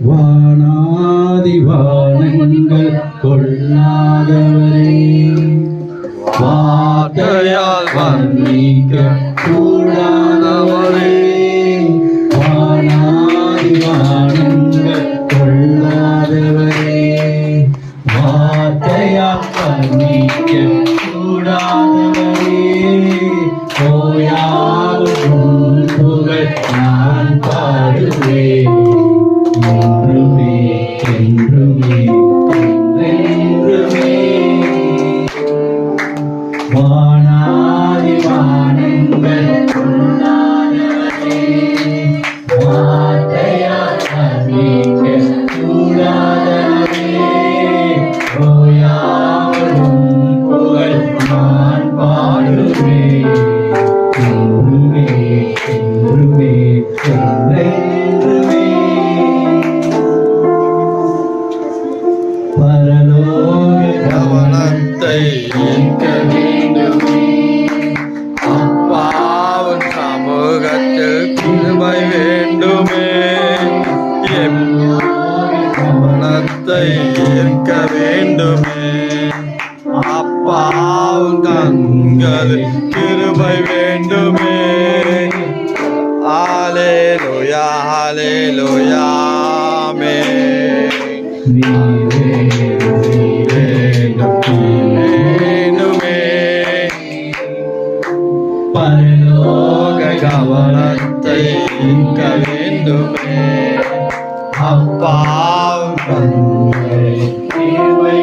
வானாதி வானங்கள் கொள்ளாதவரே, வார்த்தையால் வர்ணிக்க கூடாதவரே, வானாதி வானங்கள் கொள்ளாதவரே, வார்த்தையால் வர்ணிக்க கூடாதவரே, ஓயாவும் புகழ் நான் பாடுவேன் என்றுமே என்றுமே என்றென்றுமே. வானாதி வானங்கள் கொள்ளாதவரே, வார்த்தையால் வர்ணிக்க கூடாதவரே, ஓயாவும் புகழ் நான் பாடுவேன் என்றுமே என்றுமே என்றென்றுமே. பரலோக கவனத்தை ஈர்க்க வேண்டுமே, அப்பாவின் சமூகத்தில் கிருபை வேண்டுமே, கவனத்தை ஈர்க்க வேண்டுமே, அப்பாவின் கண்களில் கிருபை வேண்டுமே. ஹல்லேலூயா ஹல்லேலூயா ஆமென். வேண்டுமே பரலோக கவனத்தை ஈர்க்க வேண்டுமே, அப்பாவின் கண்களில் கிருபை